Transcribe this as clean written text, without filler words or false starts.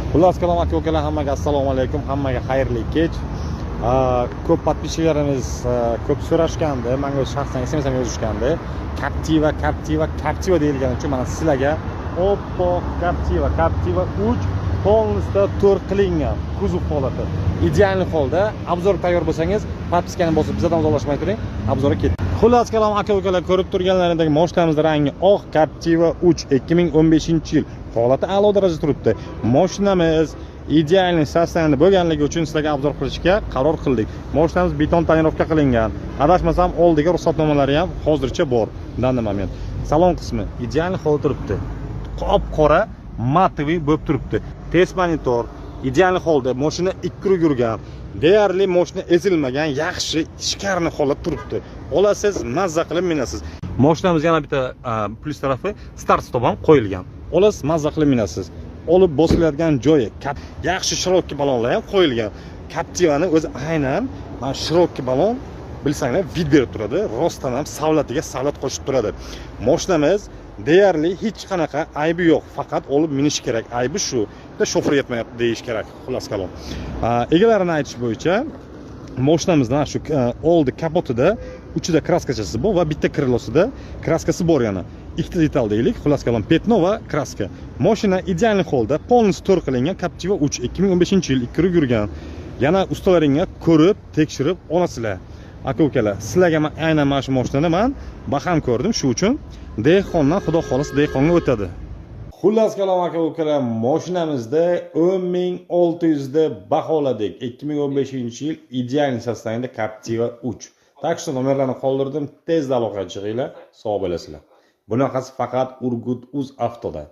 Xullas kalom aka-ukalar, hammaga assalomu alaykum, hammaga xayrli kech. Ko'p podpисчикларimiz ko'p so'rashgandi, menga shaxsan SMS ham yozishgandi. Captiva deyilgani uchun mana sizlarga oppoq Captiva 3 полностью to'r qilingan kuzov holati. Ideal holda obzor tayyor bo'lsangiz, podpiskani bosib bizdan uzoqlashmay turing, obzorga keting. Xullas kalom aka-ukalar, ko'rib turganlaringdek mashinamizning rangi oq Captiva 3 2015-yil. Holati a'lo darajada turibdi. Mashinamiz ideal sostavda bo'lganligi uchun sizlarga obzor qilishga qaror qildik. Mashinamiz beton tonirovka qilingan. Adashmasam oldiga ruxsatnomalari ham hozircha bor. Dandan moment. Salon qismi ideal holda turibdi. Qop-qora matoviy bo'lib turibdi. Test monitor ideal holda, mashina 2 tur yurgan. Deyarli mashina ezilmagan, yaxshi, ishkarni holat turibdi. Olasiz, mazza qilib minasiz. Mashinamiz yana bitta plus tarafi start stop ham qo'yilgan. Olasiz, mazza qilib minasiz. Olib bosiladigan joyi, yaxshi shirokki balonlar ham qo'yilgan. Captiva'ni o'zi aynan mana shirokki balon bilsanglar vid berib turadi. Rostdan ham savlatiga savlat qo'shib turadi. Mashinamiz deyarli hech qanaqa aybi yo'q, faqat olib minish kerak. Aybi shu, bitta shofer yetmayapti deyish kerak. Xullas kalom. Egalarini aytish bo'yicha mashinamizdan shu oldi kapotida uchida kraskachasi bor va bitta krilosida kraskasi bor yana. Ikkita detal deylik, xullas kalom, petno va kraska. Mashina ideal holda, полностью to'r qilingan Captiva 3 2015-yil 2 tur yurgan. Yana ustalaringga ko'rib, tekshirib olasizlar. Aka-ukalar, sizlarga aynan mana shu mashinani men baham ko'rdim, shu uchun Dehqondan xudo xolis Dehqonga o'tadi. Xullas kalom aka-ukalar, mashinamizda 10.600 da baholadik. 2015-yil ideal sostavda Captiva 3. Tak что nomerlarni qoldirdim, tezda aloqaga chiqinglar, sog' bo'lasizlar. Bunaqasi faqat Urgut.uz avtoda.